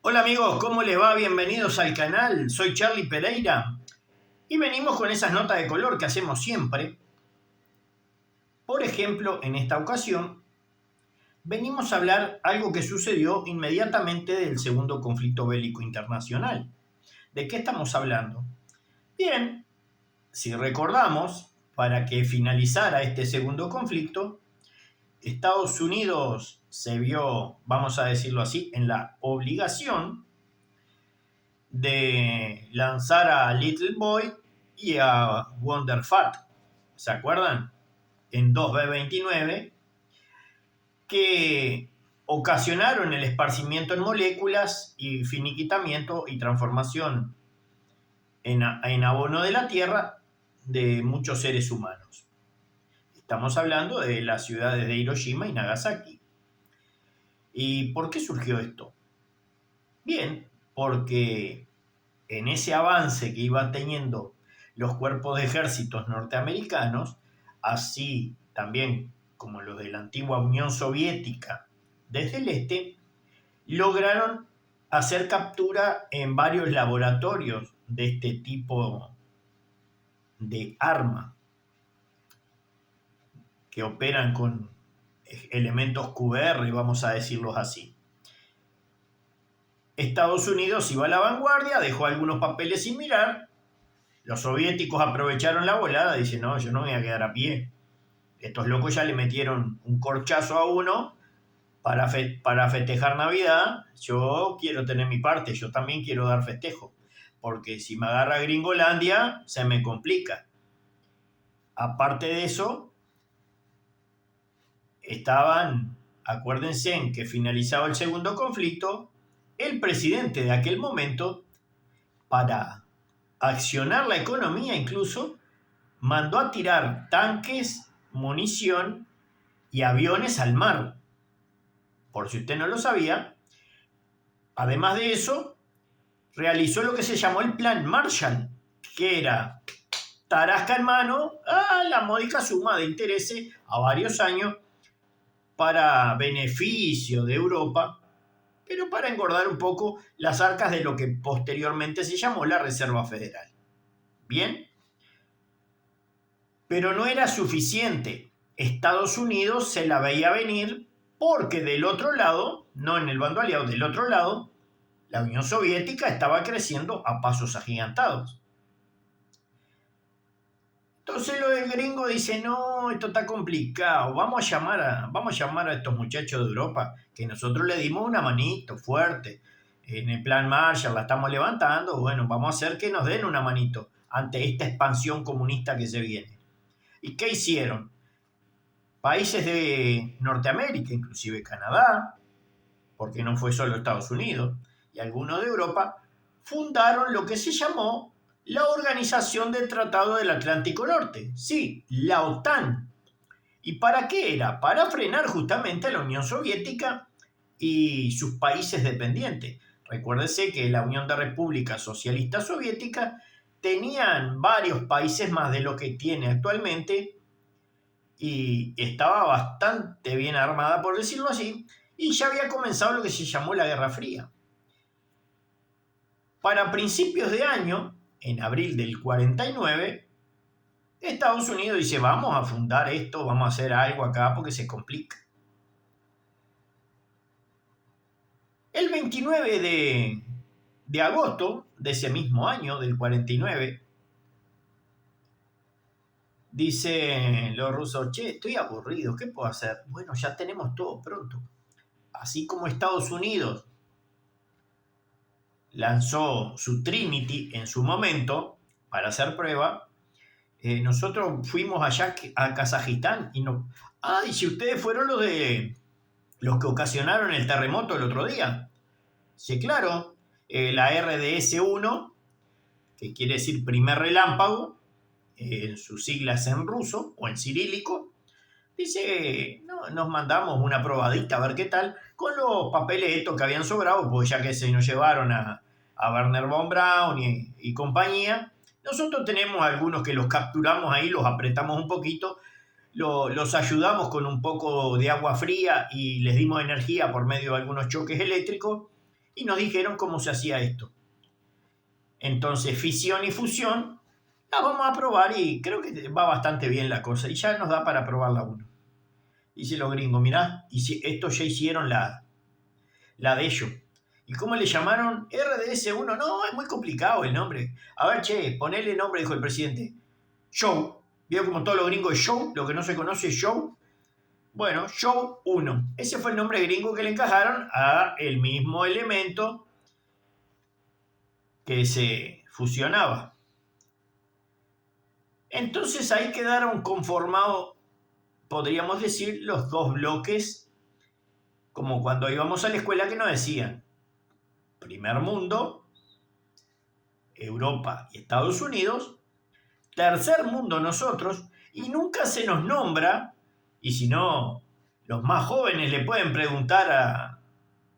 Hola amigos, ¿cómo les va? Bienvenidos al canal. Soy Charlie Pereira y venimos con esas notas de color que hacemos siempre. Por ejemplo, en esta ocasión venimos a hablar algo que sucedió inmediatamente del segundo conflicto bélico internacional. ¿De qué estamos hablando? Bien, si recordamos, para que finalizara este segundo conflicto, Estados Unidos se vio, vamos a decirlo así, en la obligación de lanzar a Little Boy y a Wonder Fat. ¿Se acuerdan? En dos B-29 que ocasionaron el esparcimiento en moléculas y finiquitamiento y transformación en abono de la Tierra de muchos seres humanos. Estamos hablando de las ciudades de Hiroshima y Nagasaki. ¿Y por qué surgió esto? Bien, porque en ese avance que iban teniendo los cuerpos de ejércitos norteamericanos, así también como los de la antigua Unión Soviética desde el este, lograron hacer captura en varios laboratorios de este tipo de arma que operan con elementos QR, vamos a decirlos así. Estados Unidos iba a la vanguardia, dejó algunos papeles sin mirar. Los soviéticos aprovecharon la volada, dicen, no, yo no me voy a quedar a pie. Estos locos ya le metieron un corchazo a uno para festejar Navidad. Yo quiero tener mi parte, yo también quiero dar festejo. Porque si me agarra Gringolandia, se me complica. Aparte de eso, acuérdense en que finalizaba el segundo conflicto, el presidente de aquel momento, para accionar la economía incluso, mandó a tirar tanques, munición y aviones al mar. Por si usted no lo sabía, además de eso, realizó lo que se llamó el Plan Marshall, que era tarasca en mano a la módica suma de intereses a varios años para beneficio de Europa, pero para engordar un poco las arcas de lo que posteriormente se llamó la Reserva Federal. Bien, pero no era suficiente. Estados Unidos se la veía venir porque del otro lado, no en el bando aliado, del otro lado, la Unión Soviética estaba creciendo a pasos agigantados. Entonces el gringo dice, no, esto está complicado, vamos a llamar a estos muchachos de Europa, que nosotros le dimos una manito fuerte. En el plan Marshall la estamos levantando, bueno, vamos a hacer que nos den una manito ante esta expansión comunista que se viene. ¿Y qué hicieron? Países de Norteamérica, inclusive Canadá, porque no fue solo Estados Unidos, y algunos de Europa, fundaron lo que se llamó la Organización del Tratado del Atlántico Norte. Sí, la OTAN. ¿Y para qué era? Para frenar justamente a la Unión Soviética y sus países dependientes. Recuérdese que la Unión de Repúblicas Socialistas Soviéticas tenían varios países más de lo que tiene actualmente y estaba bastante bien armada, por decirlo así, y ya había comenzado lo que se llamó la Guerra Fría. Para principios de año, en abril del 49, Estados Unidos dice, vamos a fundar esto, vamos a hacer algo acá porque se complica. El 29 de agosto de ese mismo año, del 49, dicen los rusos, che, estoy aburrido, ¿qué puedo hacer? Bueno, ya tenemos todo pronto. Así como Estados Unidos lanzó su Trinity en su momento para hacer prueba, nosotros fuimos allá a Kazajistán y no. Y si ustedes fueron los que ocasionaron el terremoto el otro día. Sí, claro, la RDS-1, que quiere decir primer relámpago, en sus siglas en ruso o en cirílico, dice, no, nos mandamos una probadita a ver qué tal, con los papeles estos que habían sobrado, pues ya que se nos llevaron a Wernher von Braun y compañía. Nosotros tenemos algunos que los capturamos ahí, los apretamos un poquito, los ayudamos con un poco de agua fría y les dimos energía por medio de algunos choques eléctricos y nos dijeron cómo se hacía esto. Entonces, fisión y fusión, la vamos a probar y creo que va bastante bien la cosa. Y ya nos da para probarla uno. Dice los gringos, mirá, estos ya hicieron la de ellos. ¿Y cómo le llamaron? RDS1. No, es muy complicado el nombre. A ver, che, ponele nombre, dijo el presidente. Show. ¿Vio como todos los gringos es show? Lo que no se conoce es show. Bueno, show 1. Ese fue el nombre gringo que le encajaron a el mismo elemento que se fusionaba. Entonces ahí quedaron conformados, podríamos decir, los dos bloques, como cuando íbamos a la escuela que nos decían, primer mundo, Europa y Estados Unidos, tercer mundo nosotros, y nunca se nos nombra, y si no, los más jóvenes le pueden preguntar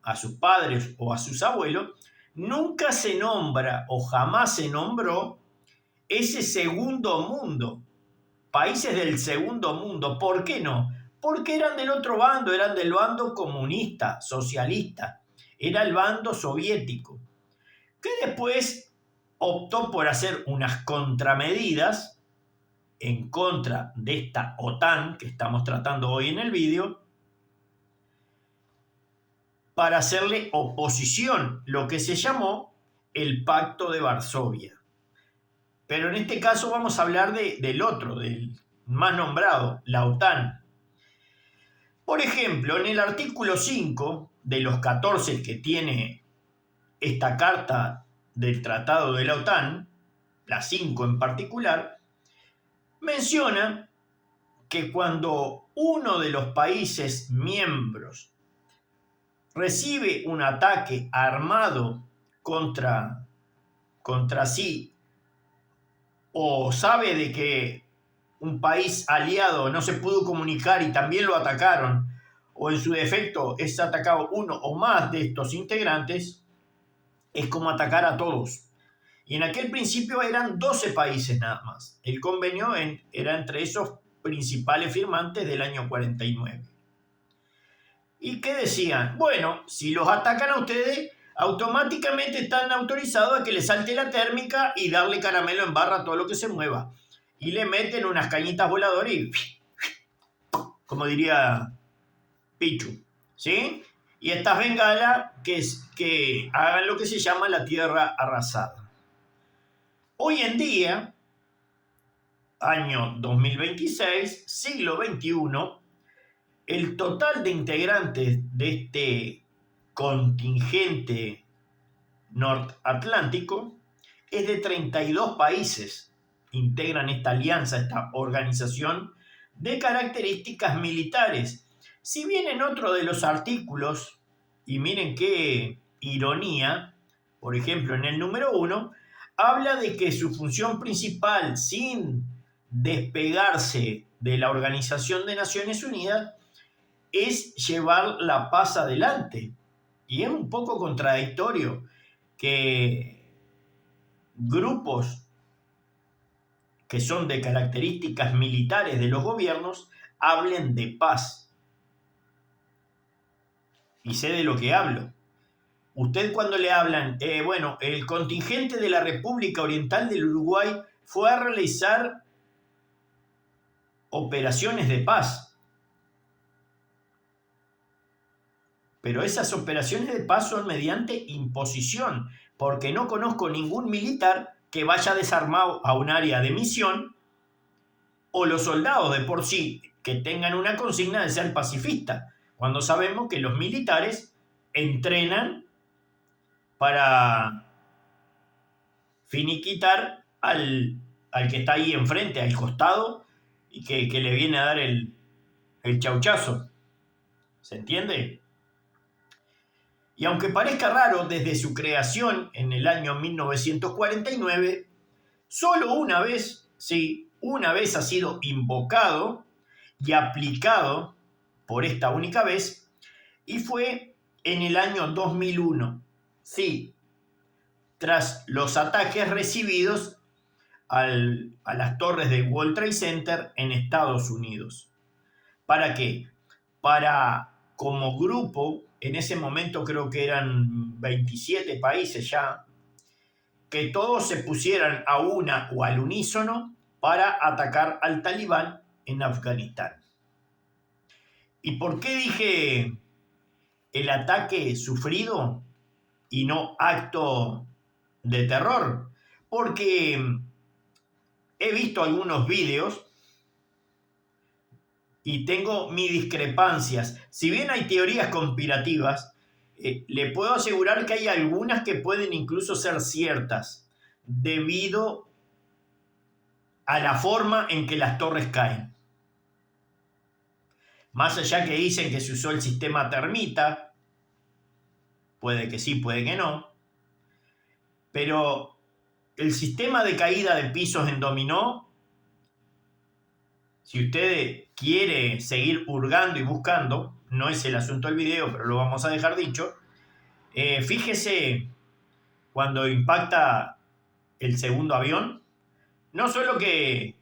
a sus padres o a sus abuelos, nunca se nombra o jamás se nombró ese segundo mundo, países del segundo mundo. ¿Por qué no? Porque eran del otro bando, eran del bando comunista, socialista, era el bando soviético, que después optó por hacer unas contramedidas en contra de esta OTAN que estamos tratando hoy en el vídeo, para hacerle oposición, lo que se llamó el Pacto de Varsovia. Pero en este caso vamos a hablar del otro, del más nombrado, la OTAN. Por ejemplo, en el artículo 5 de los 14 que tiene esta carta del Tratado de la OTAN, la 5 en particular, menciona que cuando uno de los países miembros recibe un ataque armado contra sí, o sabe de que un país aliado no se pudo comunicar y también lo atacaron, o en su defecto es atacado uno o más de estos integrantes, es como atacar a todos. Y en aquel principio eran 12 países nada más. El convenio era entre esos principales firmantes del año 49. ¿Y qué decían? Bueno, si los atacan a ustedes, automáticamente están autorizados a que les salte la térmica y darle caramelo en barra a todo lo que se mueva. Y le meten unas cañitas voladoras y, como diría Pichu, ¿sí? Y estas bengalas que hagan lo que se llama la tierra arrasada. Hoy en día, año 2026, siglo XXI, el total de integrantes de este contingente norteatlántico es de 32 países. Integran esta alianza, esta organización de características militares. Si bien en otro de los artículos, y miren qué ironía, por ejemplo en el número 1, habla de que su función principal, sin despegarse de la Organización de Naciones Unidas, es llevar la paz adelante. Y es un poco contradictorio que grupos que son de características militares de los gobiernos hablen de paz. Y sé de lo que hablo. Usted cuando le hablan, bueno, el contingente de la República Oriental del Uruguay fue a realizar operaciones de paz. Pero esas operaciones de paz son mediante imposición, porque no conozco ningún militar que vaya desarmado a un área de misión, o los soldados de por sí que tengan una consigna de ser pacifista, cuando sabemos que los militares entrenan para finiquitar al que está ahí enfrente, al costado, y que le viene a dar el chauchazo. ¿Se entiende? Y aunque parezca raro, desde su creación en el año 1949, solo una vez, sí, una vez ha sido invocado y aplicado por esta única vez, y fue en el año 2001, sí, tras los ataques recibidos a las torres del World Trade Center en Estados Unidos. ¿Para qué? Para como grupo, en ese momento creo que eran 27 países ya, que todos se pusieran a una o al unísono para atacar al talibán en Afganistán. ¿Y por qué dije el ataque sufrido y no acto de terror? Porque he visto algunos vídeos y tengo mis discrepancias. Si bien hay teorías conspirativas, le puedo asegurar que hay algunas que pueden incluso ser ciertas debido a la forma en que las torres caen. Más allá que dicen que se usó el sistema termita, puede que sí, puede que no, pero el sistema de caída de pisos en dominó, si usted quiere seguir hurgando y buscando, no es el asunto del video, pero lo vamos a dejar dicho, fíjese cuando impacta el segundo avión, no solo que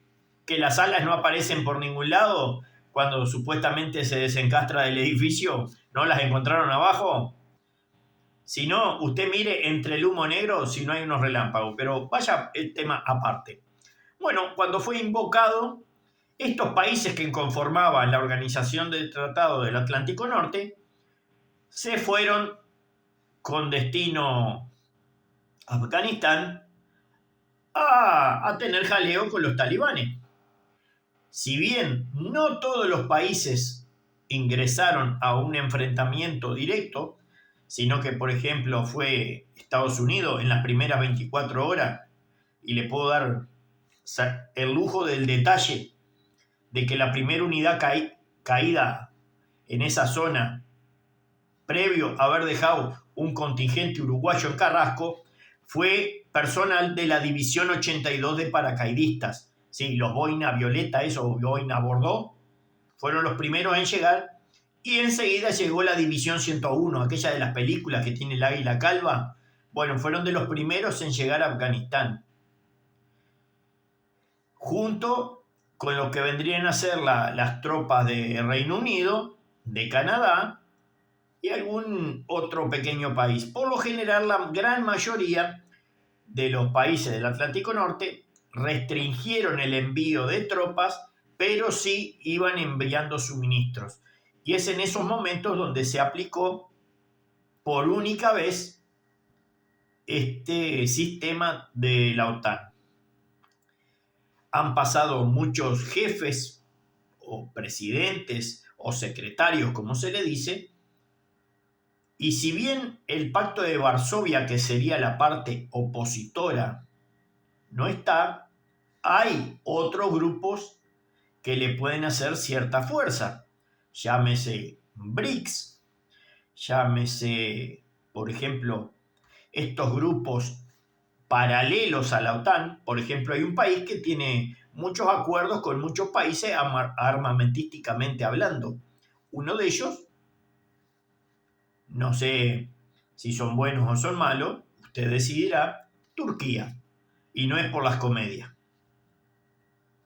las alas no aparecen por ningún lado, cuando supuestamente se desencastra del edificio, no las encontraron abajo, sino usted mire entre el humo negro si no hay unos relámpagos, pero vaya el tema aparte. Bueno, cuando fue invocado, estos países que conformaban la Organización del Tratado del Atlántico Norte se fueron con destino a Afganistán a tener jaleo con los talibanes. Si bien no todos los países ingresaron a un enfrentamiento directo, sino que, por ejemplo, fue Estados Unidos en las primeras 24 horas, y le puedo dar el lujo del detalle de que la primera unidad caída en esa zona, previo a haber dejado un contingente uruguayo en Carrasco, fue personal de la División 82 de paracaidistas. Sí, los Boina Violeta, esos Boina Bordeaux, fueron los primeros en llegar, y enseguida llegó la División 101, aquella de las películas que tiene el águila calva. Bueno, fueron de los primeros en llegar a Afganistán, junto con lo que vendrían a ser las tropas de Reino Unido, de Canadá y algún otro pequeño país. Por lo general, la gran mayoría de los países del Atlántico Norte restringieron el envío de tropas, pero sí iban enviando suministros. Y es en esos momentos donde se aplicó por única vez este sistema de la OTAN. Han pasado muchos jefes o presidentes o secretarios, como se le dice, y si bien el Pacto de Varsovia, que sería la parte opositora, no está, hay otros grupos que le pueden hacer cierta fuerza. Llámese BRICS, llámese, por ejemplo, estos grupos paralelos a la OTAN. Por ejemplo, hay un país que tiene muchos acuerdos con muchos países armamentísticamente hablando. Uno de ellos, no sé si son buenos o son malos, usted decidirá, Turquía. Y no es por las comedias.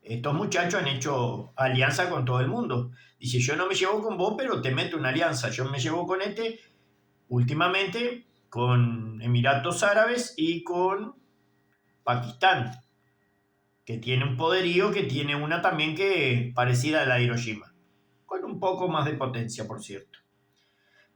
Estos muchachos han hecho alianza con todo el mundo. Dice, yo no me llevo con vos, pero te meto una alianza. Yo me llevo con últimamente, con Emiratos Árabes y con Pakistán, que tiene un poderío, que tiene una también que parecida a la de Hiroshima, con un poco más de potencia, por cierto.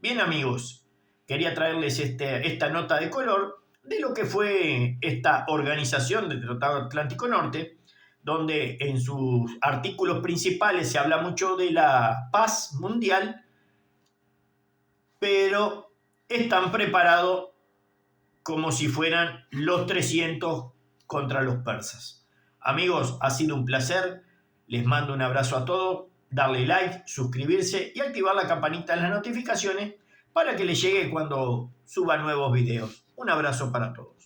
Bien, amigos, quería traerles esta nota de color de lo que fue esta organización del Tratado Atlántico Norte, donde en sus artículos principales se habla mucho de la paz mundial, pero están preparados como si fueran los 300 contra los persas. Amigos, ha sido un placer. Les mando un abrazo a todos. Darle like, suscribirse y activar la campanita de las notificaciones para que les llegue cuando suba nuevos videos. Un abrazo para todos.